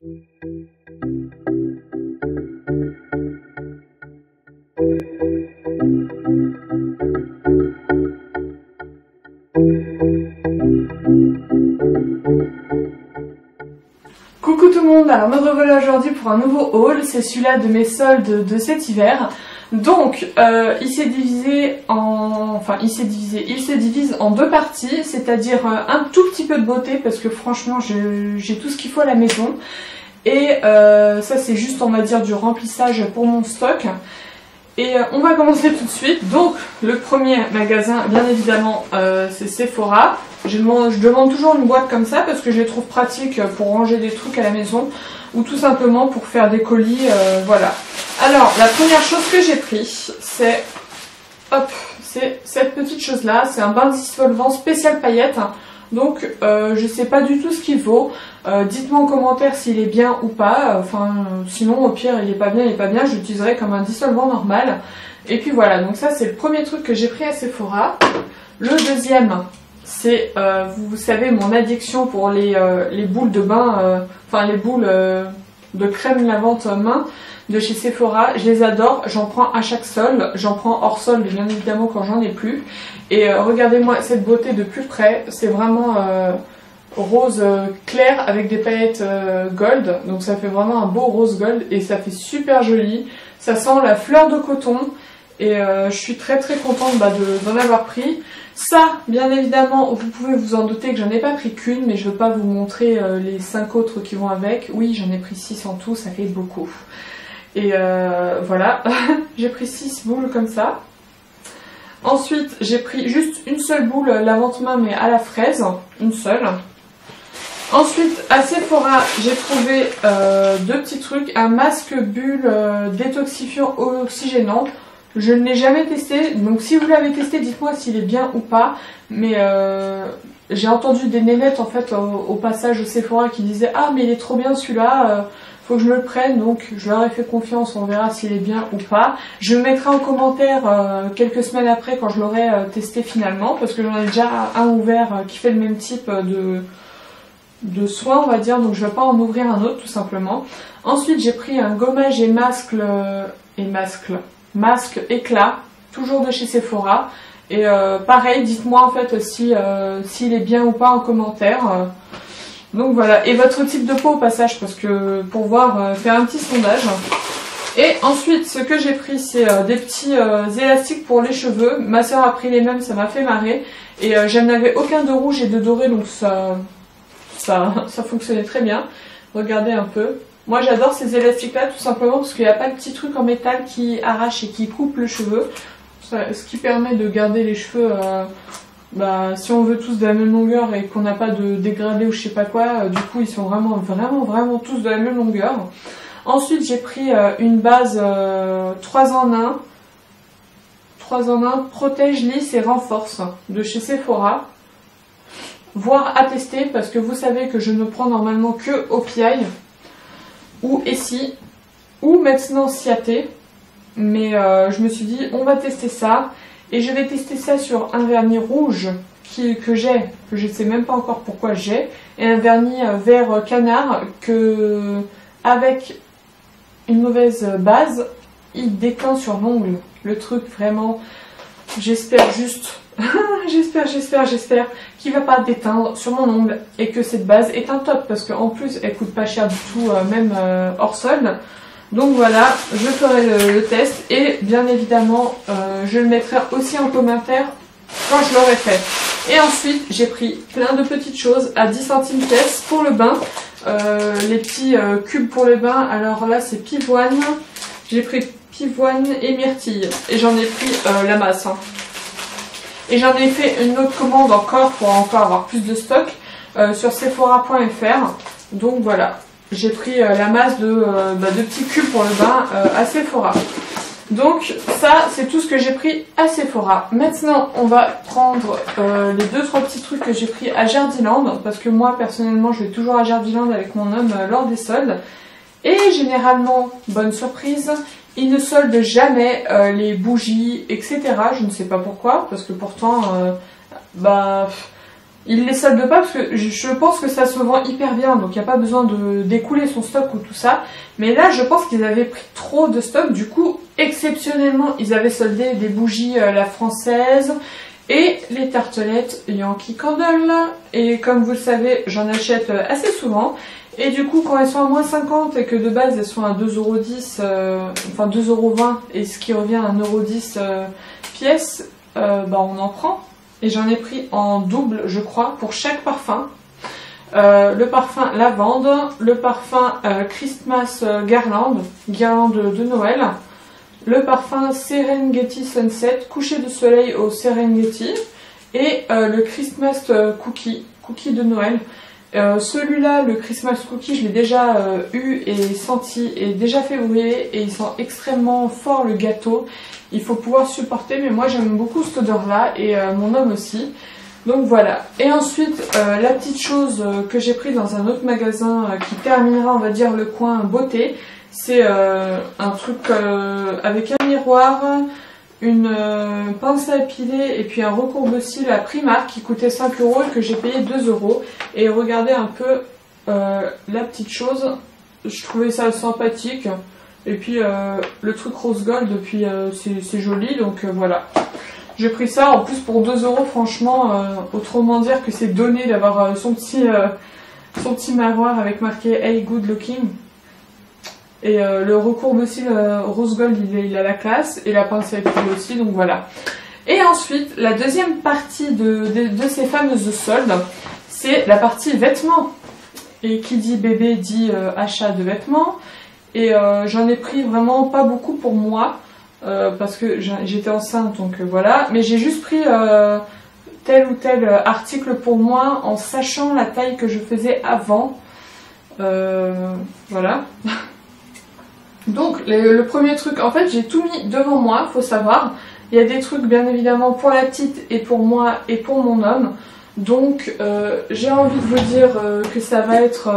Coucou tout le monde, alors me revoilà aujourd'hui pour un nouveau haul, c'est celui-là de mes soldes de cet hiver. Donc il se divise en deux parties, c'est-à-dire un tout petit peu de beauté parce que franchement j'ai tout ce qu'il faut à la maison. Et ça c'est juste, on va dire, du remplissage pour mon stock. Et on va commencer tout de suite. Donc le premier magasin, bien évidemment, c'est Sephora. Je demande toujours une boîte comme ça parce que je les trouve pratiques pour ranger des trucs à la maison ou tout simplement pour faire des colis, voilà. Alors la première chose que j'ai pris, c'est cette petite chose là, c'est un bain dissolvant spécial paillettes. Donc je sais pas du tout ce qu'il vaut, dites-moi en commentaire s'il est bien ou pas, sinon au pire il est pas bien, je l'utiliserai comme un dissolvant normal. Et puis voilà, donc ça c'est le premier truc que j'ai pris à Sephora. Le deuxième, c'est, vous savez, mon addiction pour les boules de bain, les boules de crème lavante main de chez Sephora. Je les adore, j'en prends à chaque solde, j'en prends hors solde bien évidemment quand j'en ai plus. Et regardez-moi cette beauté de plus près, c'est vraiment rose clair avec des paillettes gold. Donc ça fait vraiment un beau rose gold et ça fait super joli. Ça sent la fleur de coton et je suis très contente d'en avoir pris. Ça, bien évidemment, vous pouvez vous en douter que j'en ai pas pris qu'une, mais je veux pas vous montrer les 5 autres qui vont avec. Oui, j'en ai pris 6 en tout, ça fait beaucoup. Et voilà, j'ai pris 6 boules comme ça. Ensuite, j'ai pris juste une seule boule lavante-main, mais à la fraise, une seule. Ensuite, à Sephora, j'ai trouvé deux petits trucs, un masque bulle détoxifiant oxygénant. Je ne l'ai jamais testé, donc si vous l'avez testé, dites-moi s'il est bien ou pas. Mais j'ai entendu des nénettes en fait au passage au Sephora qui disaient « Ah mais il est trop bien celui-là, faut que je me le prenne », donc je leur ai fait confiance, on verra s'il est bien ou pas. Je le mettrai en commentaire quelques semaines après quand je l'aurai testé finalement, parce que j'en ai déjà un ouvert qui fait le même type de soin, on va dire, donc je ne vais pas en ouvrir un autre tout simplement. Ensuite j'ai pris un gommage et masque éclat, toujours de chez Sephora. Et pareil, dites-moi en fait s'il est bien ou pas en commentaire. Donc voilà, et votre type de peau au passage, parce que pour voir, faire un petit sondage. Et ensuite, ce que j'ai pris, c'est des petits élastiques pour les cheveux. Ma soeur a pris les mêmes, ça m'a fait marrer. Et je n'avais aucun de rouge et de doré, donc ça fonctionnait très bien. Regardez un peu. Moi j'adore ces élastiques là tout simplement parce qu'il n'y a pas de petit truc en métal qui arrache et qui coupe le cheveu. Ce qui permet de garder les cheveux, si on veut tous de la même longueur et qu'on n'a pas de dégradé ou je sais pas quoi, du coup ils sont vraiment tous de la même longueur. Ensuite j'ai pris une base 3 en 1. 3 en 1, protège, lisse et renforce de chez Sephora. Voire à tester parce que vous savez que je ne prends normalement que OPI ou Essie ou maintenant Ciaté, mais je me suis dit on va tester ça et je vais tester ça sur un vernis rouge que je sais même pas encore pourquoi j'ai, et un vernis vert canard que avec une mauvaise base il déteint sur l'ongle. Le truc vraiment, j'espère juste j'espère qu'il va pas déteindre sur mon ongle et que cette base est un top parce qu'en plus elle coûte pas cher du tout, même hors solde. Donc voilà, je ferai le test et bien évidemment je le mettrai aussi en commentaire quand je l'aurai fait. Et ensuite j'ai pris plein de petites choses à 10 centimes pièce pour le bain, les petits cubes pour le bain. Alors là c'est pivoine, j'ai pris pivoine et myrtille et j'en ai pris la masse. Et j'en ai fait une autre commande encore pour encore avoir plus de stock sur sephora.fr. Donc voilà, j'ai pris la masse de petits cubes pour le bain à Sephora. Donc ça c'est tout ce que j'ai pris à Sephora. Maintenant on va prendre les 2-3 petits trucs que j'ai pris à Jardiland. Parce que moi personnellement je vais toujours à Jardiland avec mon homme lors des soldes. Et généralement, bonne surprise, ils ne soldent jamais les bougies, etc. Je ne sais pas pourquoi, parce que pourtant, il les solde pas parce que je pense que ça se vend hyper bien, donc il n'y a pas besoin d'écouler son stock ou tout ça. Mais là, je pense qu'ils avaient pris trop de stock, du coup, exceptionnellement, ils avaient soldé des bougies la française et les tartelettes Yankee Candle. Et comme vous le savez, j'en achète assez souvent. Et du coup, quand elles sont à moins 50 et que de base elles sont à 2,10 €, enfin 2,20 €, et ce qui revient à 1,10 € pièce, bah on en prend. Et j'en ai pris en double, je crois, pour chaque parfum. Le parfum lavande, le parfum Christmas guirlande de Noël, le parfum Serengeti Sunset, coucher de soleil au Serengeti, et le Christmas cookie de Noël. Celui-là, le Christmas cookie, je l'ai déjà eu et senti et déjà fait brûler, et il sent extrêmement fort le gâteau. Il faut pouvoir supporter, mais moi j'aime beaucoup cette odeur-là, et mon homme aussi. Donc voilà. Et ensuite, la petite chose que j'ai pris dans un autre magasin qui terminera, on va dire, le coin beauté, c'est un truc avec un miroir, une pince à épiler et puis un recourbe-cils à Primark qui coûtait 5 € et que j'ai payé 2 €. Et regardez un peu la petite chose, je trouvais ça sympathique. Et puis le truc rose gold, puis c'est joli, donc voilà. J'ai pris ça en plus pour 2 €, franchement, autrement dire que c'est donné d'avoir son petit miroir avec marqué Hey Good Looking. Et le recourbe-cils rose gold, il a la classe, et la pince à épiler aussi, donc voilà. Et ensuite, la deuxième partie de ces fameuses soldes, c'est la partie vêtements. Et qui dit bébé dit achat de vêtements. Et j'en ai pris vraiment pas beaucoup pour moi, parce que j'étais enceinte, donc voilà. Mais j'ai juste pris tel ou tel article pour moi en sachant la taille que je faisais avant. Voilà. Donc le premier truc, en fait j'ai tout mis devant moi, faut savoir. Il y a des trucs bien évidemment pour la petite et pour moi et pour mon homme. Donc j'ai envie de vous dire que ça va être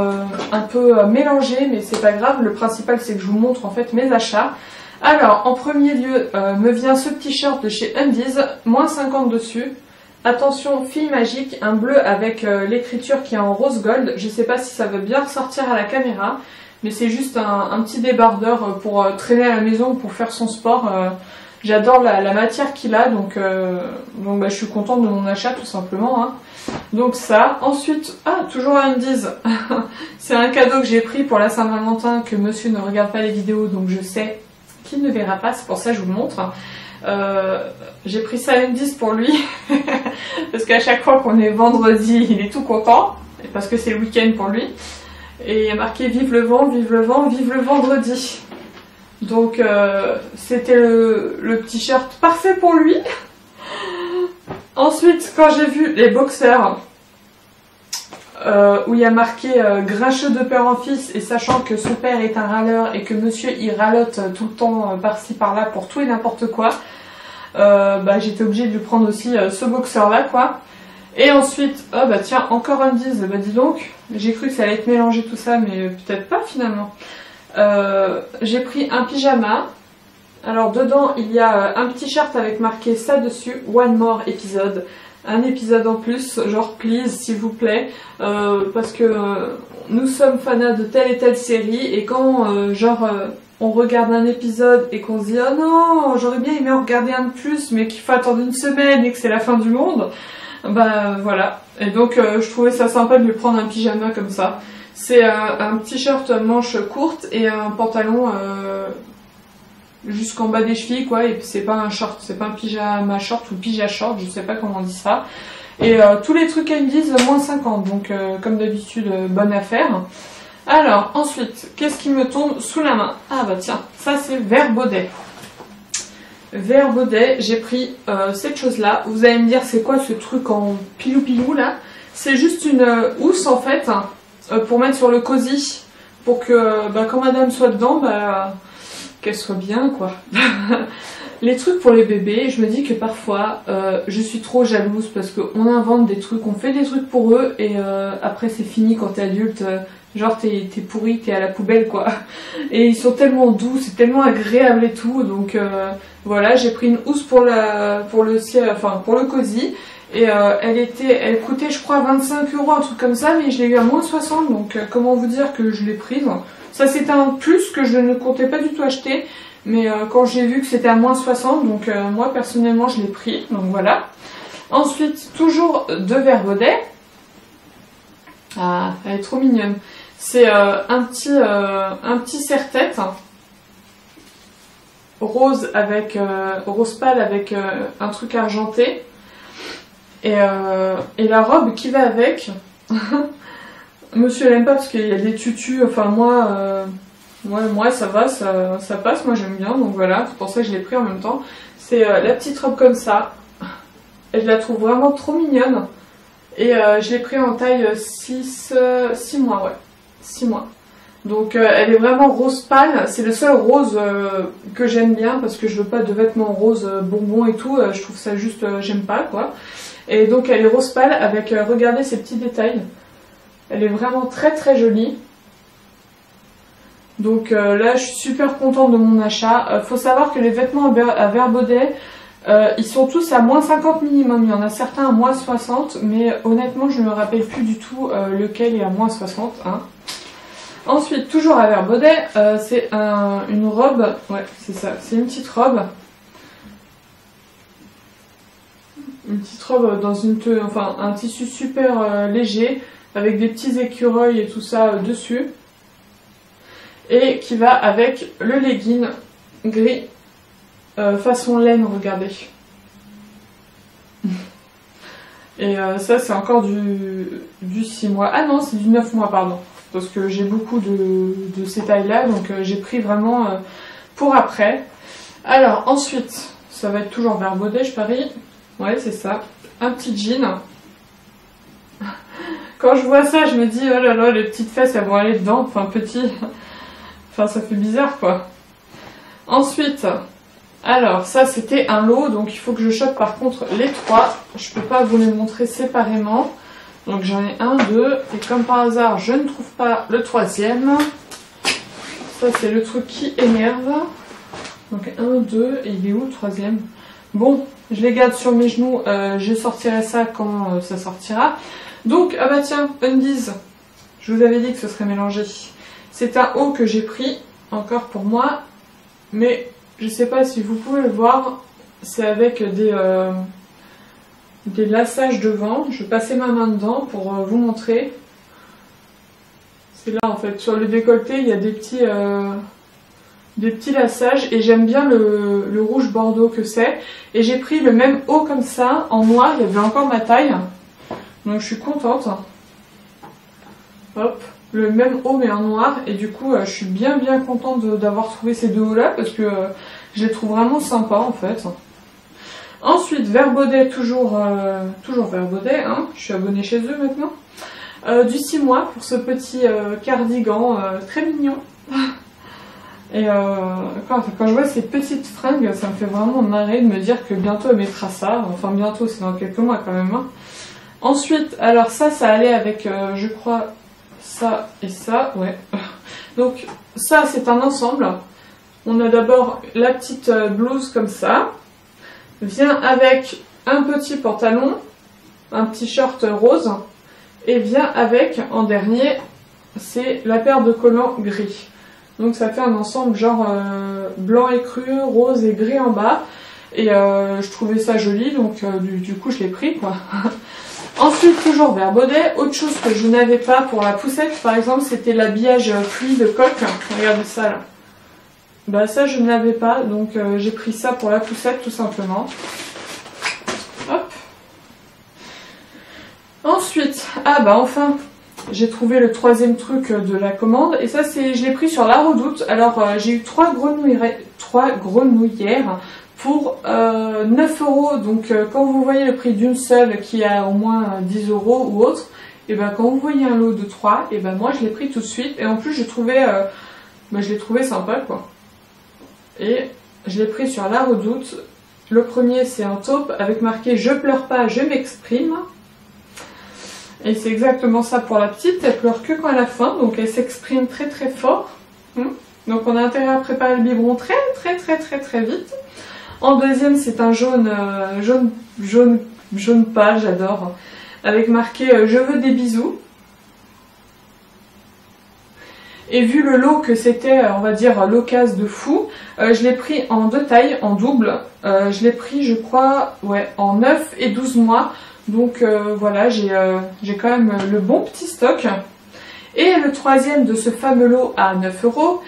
un peu mélangé, mais c'est pas grave. Le principal c'est que je vous montre en fait mes achats. Alors en premier lieu me vient ce t-shirt de chez Undies, moins 50 dessus. Attention, fille magique, un bleu avec l'écriture qui est en rose gold. Je sais pas si ça va bien ressortir à la caméra, mais c'est juste un petit débardeur pour traîner à la maison ou pour faire son sport. J'adore la matière qu'il a, donc bah, je suis contente de mon achat tout simplement. Hein. Donc ça. Ensuite, toujours à Undies, c'est un cadeau que j'ai pris pour la Saint-Valentin, que monsieur ne regarde pas les vidéos, donc je sais qu'il ne verra pas, c'est pour ça que je vous le montre. J'ai pris ça à Undies pour lui, parce qu'à chaque fois qu'on est vendredi, il est tout content, parce que c'est le week-end pour lui. Et il y a marqué vive le vent, vive le vent, vive le vendredi. Donc c'était le t-shirt parfait pour lui. Ensuite, quand j'ai vu les boxers où il y a marqué grincheux de père en fils, et sachant que son père est un râleur et que monsieur il râlote tout le temps par-ci par-là pour tout et n'importe quoi, bah, j'étais obligée de lui prendre aussi ce boxer là quoi. Et ensuite, bah tiens, encore Undies, bah dis donc, j'ai cru que ça allait être mélangé tout ça, mais peut-être pas finalement. J'ai pris un pyjama. Alors dedans il y a un t-shirt avec marqué ça dessus, One More épisode, un épisode en plus, genre please s'il vous plaît, parce que nous sommes fanas de telle et telle série, et quand on regarde un épisode et qu'on se dit oh non j'aurais bien aimé en regarder un de plus mais qu'il faut attendre une semaine et que c'est la fin du monde, bah voilà. Et donc je trouvais ça sympa de lui prendre un pyjama comme ça. C'est un t-shirt manche courte et un pantalon jusqu'en bas des chevilles quoi, et c'est pas un short, c'est pas un pyjama short ou pyjama short, je sais pas comment on dit ça. Et tous les trucs Undies moins 50, donc comme d'habitude bonne affaire. Alors ensuite, qu'est-ce qui me tombe sous la main? Ah bah tiens, ça c'est Vert Baudet. Vert Baudet, j'ai pris cette chose là. Vous allez me dire c'est quoi ce truc en pilou pilou là? C'est juste une housse en fait, pour mettre sur le cosy, pour que bah, quand madame soit dedans, bah, qu'elle soit bien quoi. Les trucs pour les bébés, je me dis que parfois je suis trop jalouse parce qu'on invente des trucs, on fait des trucs pour eux et après c'est fini quand t'es adulte, genre t'es pourri, t'es à la poubelle quoi. Et ils sont tellement doux, c'est tellement agréable et tout, donc voilà, j'ai pris une housse pour le cosy Et elle coûtait je crois 25 €, un truc comme ça, mais je l'ai eu à moins 60, donc comment vous dire que je l'ai prise. Ça c'était un plus que je ne comptais pas du tout acheter, mais quand j'ai vu que c'était à moins 60, donc moi personnellement je l'ai pris, donc voilà. Ensuite, toujours de Vert Baudet. Ah, elle est trop mignonne. C'est un petit serre-tête rose avec rose pâle avec un truc argenté. Et la robe qui va avec, monsieur l'aime pas parce qu'il y a des tutus, enfin moi ça va, ça passe, moi j'aime bien, donc voilà, c'est pour ça que je l'ai pris en même temps. C'est la petite robe comme ça, et je la trouve vraiment trop mignonne, et je l'ai pris en taille 6 mois, ouais, 6 mois. Donc elle est vraiment rose pâle, c'est le seul rose que j'aime bien, parce que je veux pas de vêtements rose bonbons et tout, je trouve ça juste, j'aime pas quoi. Et donc elle est rose pâle avec, regardez ces petits détails. Elle est vraiment très très jolie. Donc là je suis super contente de mon achat. Faut savoir que les vêtements à Vert Baudet, ils sont tous à moins 50 minimum. Il y en a certains à moins 60, mais honnêtement je ne me rappelle plus du tout lequel est à moins 60. Hein. Ensuite, toujours à Vert Baudet, c'est une robe, ouais c'est ça, c'est une petite robe. Une petite robe dans enfin un tissu super léger avec des petits écureuils et tout ça dessus, et qui va avec le legging gris façon laine, regardez. Et ça c'est encore du 6 mois, ah non c'est du 9 mois pardon, parce que j'ai beaucoup de ces tailles là, donc j'ai pris vraiment pour après. Alors ensuite ça va être toujours Vert Baudet je parie. Ouais, c'est ça. Un petit jean. Quand je vois ça, je me dis, oh là là, les petites fesses, elles vont aller dedans. Enfin, petit. Enfin, ça fait bizarre, quoi. Ensuite, alors, ça, c'était un lot. Donc, il faut que je chope, par contre, les 3. Je peux pas vous les montrer séparément. Donc, j'en ai 1, 2. Et comme par hasard, je ne trouve pas le 3e. Ça, c'est le truc qui énerve. Donc, 1, 2. Et il est où, le 3e? Bon, je les garde sur mes genoux, je sortirai ça quand ça sortira. Donc, ah bah tiens, Undies, je vous avais dit que ce serait mélangé. C'est un haut que j'ai pris, encore pour moi, mais je sais pas si vous pouvez le voir, c'est avec des lassages devant. Je vais passer ma main dedans pour vous montrer. C'est là en fait, sur le décolleté, il y a des petits lassages, et j'aime bien le rouge bordeaux que c'est. Et j'ai pris le même haut comme ça, en noir, il y avait encore ma taille. Donc je suis contente. Hop, le même haut mais en noir, et du coup je suis bien contente d'avoir trouvé ces deux hauts là, parce que je les trouve vraiment sympas en fait. Ensuite, Vert Baudet, toujours Vert Baudet, hein, je suis abonnée chez eux maintenant. Du 6 mois pour ce petit cardigan très mignon. Et quand je vois ces petites fringues, ça me fait vraiment marrer de me dire que bientôt elle mettra ça. Enfin bientôt, c'est dans quelques mois quand même. Hein. Ensuite, alors ça allait avec, je crois, ça et ça, ouais. Donc ça c'est un ensemble. On a d'abord la petite blouse comme ça. Vient avec un petit pantalon, un petit short rose. Et vient avec, en dernier, c'est la paire de collants gris. Donc ça fait un ensemble genre blanc écru, rose et gris en bas. Et je trouvais ça joli, donc du coup je l'ai pris quoi. Ensuite, toujours Vert Baudet. Autre chose que je n'avais pas pour la poussette, par exemple, c'était l'habillage fluide coque. Regardez ça là. Bah ça je ne l'avais pas, donc j'ai pris ça pour la poussette tout simplement. Hop. Ensuite, ah bah enfin, j'ai trouvé le 3e truc de la commande, et ça je l'ai pris sur La Redoute. Alors j'ai eu 3 grenouillères pour 9 €. Donc quand vous voyez le prix d'une seule qui a au moins 10 € ou autre, et ben quand vous voyez un lot de 3, et ben moi je l'ai pris tout de suite, et en plus je l'ai trouvé sympa quoi. Et je l'ai pris sur La Redoute. Le premier c'est un taupe avec marqué je pleure pas, je m'exprime. Et c'est exactement ça pour la petite, elle pleure que quand elle a faim, donc elle s'exprime très très fort. Donc on a intérêt à préparer le biberon très vite. En deuxième c'est un jaune jaune pâle, j'adore. Avec marqué je veux des bisous. Et vu le lot que c'était, on va dire, l'occasion de fou, je l'ai pris en 2 tailles, en double. Je l'ai pris, je crois, ouais, en 9 et 12 mois. Donc voilà, j'ai quand même le bon petit stock. Et le troisième de ce fameux lot à 9 €,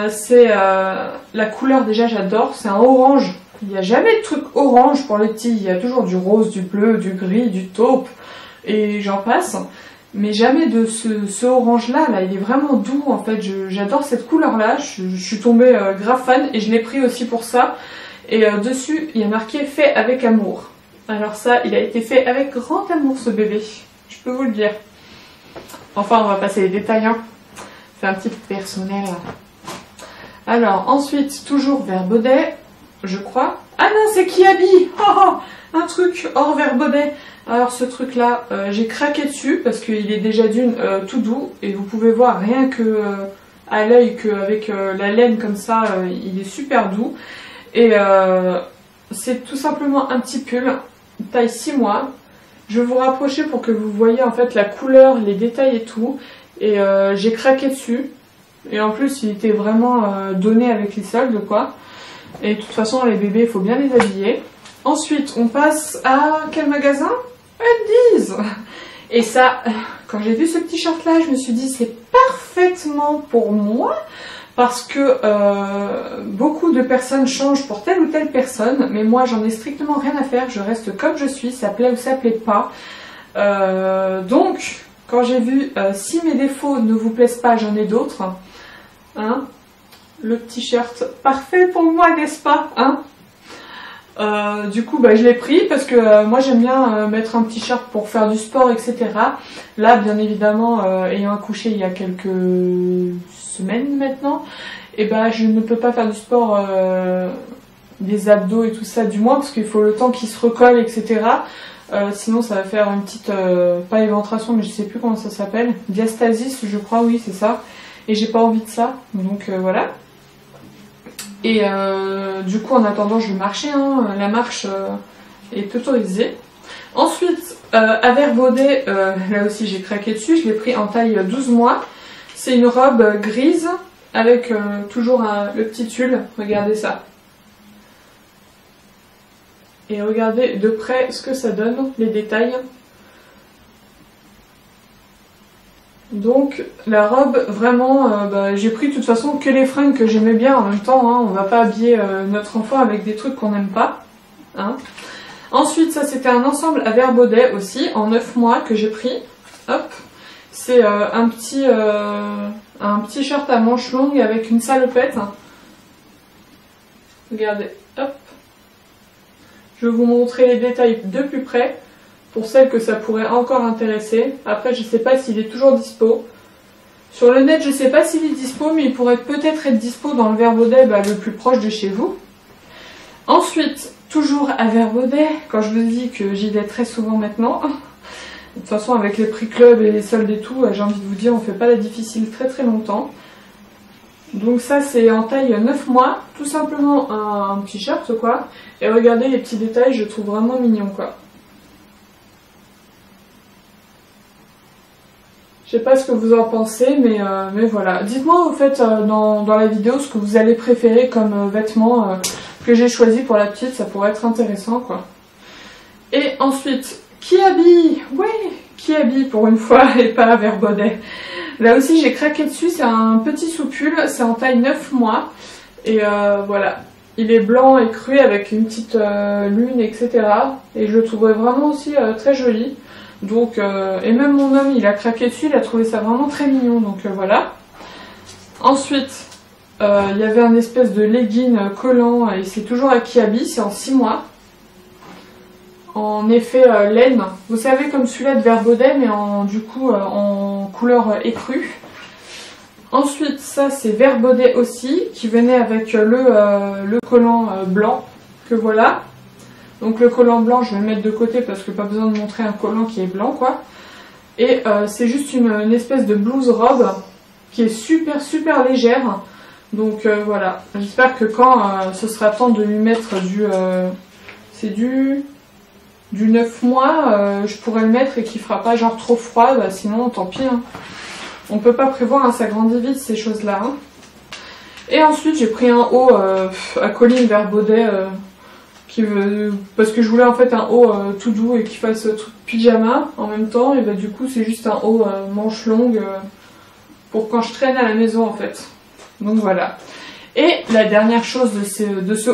c'est la couleur, déjà j'adore, c'est un orange. Il n'y a jamais de truc orange pour les petits, il y a toujours du rose, du bleu, du gris, du taupe, et j'en passe. Mais jamais de ce orange-là, là, il est vraiment doux en fait, j'adore cette couleur-là, je suis tombée grave fan et je l'ai pris aussi pour ça. Et dessus, il y a marqué « Fait avec amour ». Alors ça, il a été fait avec grand amour ce bébé, je peux vous le dire. Enfin, on va passer les détails, hein. C'est un petit peu personnel. Alors, ensuite, toujours Verbaudet, je crois. Ah non, c'est Kiabi. Oh, un truc hors Verbaudet. Alors, ce truc-là, j'ai craqué dessus parce qu'il est déjà d'une tout doux. Et vous pouvez voir rien que à l'œil qu'avec la laine comme ça, il est super doux. Et c'est tout simplement un petit pull, taille 6 mois. Je vais vous rapprocher pour que vous voyez en fait la couleur, les détails et tout. Et j'ai craqué dessus. Et en plus, il était vraiment donné avec les soldes, quoi. Et de toute façon, les bébés, il faut bien les habiller. Ensuite, on passe à quel magasin? Undies. Et ça, quand j'ai vu ce petit short-là, je me suis dit, c'est parfaitement pour moi. Parce que beaucoup de personnes changent pour telle ou telle personne, mais moi j'en ai strictement rien à faire, je reste comme je suis, ça plaît ou ça plaît pas. Donc, quand j'ai vu si mes défauts ne vous plaisent pas, j'en ai d'autres. Hein, le t-shirt parfait pour moi, n'est-ce pas, hein? Du coup, bah, je l'ai pris parce que moi j'aime bien mettre un t-shirt pour faire du sport, etc. Là, bien évidemment, ayant accouché il y a quelques semaines maintenant, et ben je ne peux pas faire du sport, des abdos et tout ça, du moins parce qu'il faut le temps qu'ils se recollent, etc. Sinon, ça va faire une petite, pas éventration, mais je sais plus comment ça s'appelle, diastasis, je crois, oui, c'est ça. Et j'ai pas envie de ça, donc voilà. Et du coup, en attendant, je vais marcher, hein. La marche est autorisée. Ensuite, à Verbaudet, là aussi j'ai craqué dessus, je l'ai pris en taille 12 mois. C'est une robe grise avec toujours le petit tulle, regardez ça. Et regardez de près ce que ça donne, les détails. Donc la robe, vraiment, bah, j'ai pris de toute façon que les fringues que j'aimais bien en même temps, hein. On va pas habiller notre enfant avec des trucs qu'on n'aime pas, hein. Ensuite, ça c'était un ensemble à Verbaudet aussi, en 9 mois que j'ai pris. Hop, c'est un petit shirt à manches longues avec une salopette. Regardez, hop. Je vais vous montrer les détails de plus près. Pour celles que ça pourrait encore intéresser. Après, je ne sais pas s'il est toujours dispo. Sur le net, je ne sais pas s'il est dispo, mais il pourrait peut-être être dispo dans le Verbaudet le plus proche de chez vous. Ensuite, toujours à Verbaudet, quand je vous dis que j'y vais très souvent maintenant. De toute façon, avec les prix club et les soldes et tout, j'ai envie de vous dire, on ne fait pas la difficile très très longtemps. Donc ça, c'est en taille 9 mois. Tout simplement un petit shirt, quoi. Et regardez les petits détails, je trouve vraiment mignon, quoi. Je sais pas ce que vous en pensez, mais voilà. Dites-moi au fait dans la vidéo ce que vous allez préférer comme vêtements que j'ai choisi pour la petite, ça pourrait être intéressant, quoi. Et ensuite, Kiabi, ouais, Kiabi pour une fois et pas Verbaudet. Là aussi j'ai craqué dessus, c'est un petit sous-pull, c'est en taille 9 mois. Et voilà, il est blanc et cru avec une petite lune, etc. Et je le trouvais vraiment aussi très joli. Donc, et même mon homme, il a craqué dessus, il a trouvé ça vraiment très mignon, donc voilà. Ensuite, il y avait un espèce de legging collant, et c'est toujours à Kiabi, c'est en 6 mois. En effet laine, vous savez comme celui-là de Verbaudet, mais du coup en couleur écrue. Ensuite, ça c'est Verbaudet aussi, qui venait avec le collant blanc, que voilà. Donc le collant blanc, je vais le mettre de côté parce que pas besoin de montrer un collant qui est blanc, quoi. Et c'est juste une espèce de blouse robe qui est super super légère. Donc voilà, j'espère que quand ce sera temps de lui mettre du... c'est du du 9 mois, je pourrais le mettre et qu'il fera pas genre trop froid, bah, sinon tant pis. Hein. On peut pas prévoir, hein, ça grandit vite ces choses-là. Hein. Et ensuite j'ai pris un haut à Colline vers Baudet, parce que je voulais en fait un haut tout doux et qui fasse truc pyjama en même temps. Et bah du coup c'est juste un haut manche longue pour quand je traîne à la maison en fait. Donc voilà. Et la dernière chose de ce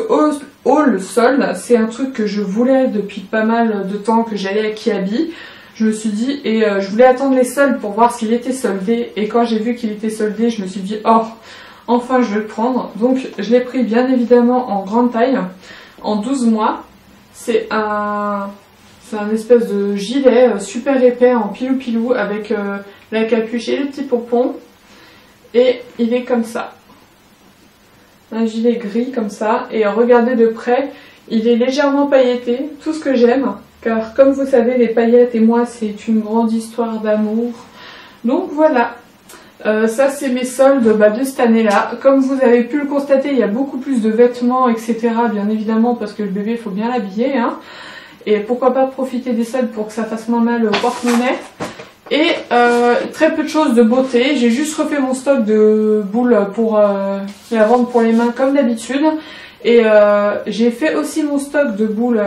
haul solde, c'est un truc que je voulais depuis pas mal de temps, que j'allais à Kiabi. Je me suis dit, et je voulais attendre les soldes pour voir s'il était soldé. Et quand j'ai vu qu'il était soldé, je me suis dit, oh, enfin je vais le prendre. Donc je l'ai pris bien évidemment en grande taille, en 12 mois. C'est un espèce de gilet super épais en pilou-pilou avec la capuche et le petit pompon. Et il est comme ça. Un gilet gris comme ça, et regardez de près, il est légèrement pailleté, tout ce que j'aime, car comme vous savez les paillettes et moi c'est une grande histoire d'amour. Donc voilà, ça c'est mes soldes de cette année-là. Comme vous avez pu le constater, il y a beaucoup plus de vêtements, etc. Bien évidemment, parce que le bébé il faut bien l'habiller, hein. Et pourquoi pas profiter des soldes pour que ça fasse moins mal au porte-monnaie. Et très peu de choses de beauté, j'ai juste refait mon stock de boules pour la vendre pour les mains comme d'habitude. Et j'ai fait aussi mon stock de boules,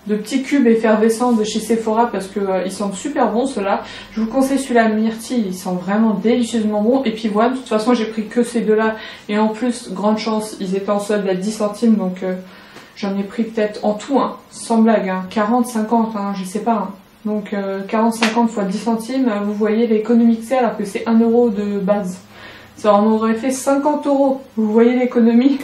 de petits cubes effervescents de chez Sephora parce que ils sentent super bons ceux-là. Je vous conseille celui-là myrtille, ils sont vraiment délicieusement bons. Et pivoine, de toute façon j'ai pris que ces deux-là. Et en plus, grande chance, ils étaient en solde à 10 centimes donc j'en ai pris peut-être en tout, hein, sans blague, hein, 40, 50, hein, je sais pas. Hein. Donc 40-50 fois 10 centimes, vous voyez l'économie que c'est alors que c'est 1 euro de base. Ça en aurait fait 50 euros, vous voyez l'économie.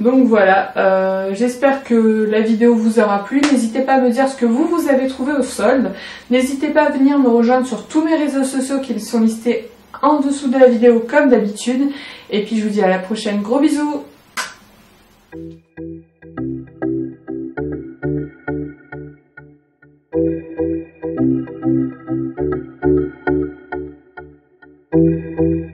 Donc voilà, j'espère que la vidéo vous aura plu. N'hésitez pas à me dire ce que vous avez trouvé au solde. N'hésitez pas à venir me rejoindre sur tous mes réseaux sociaux qui sont listés en dessous de la vidéo comme d'habitude. Et puis je vous dis à la prochaine, gros bisous! Thank you.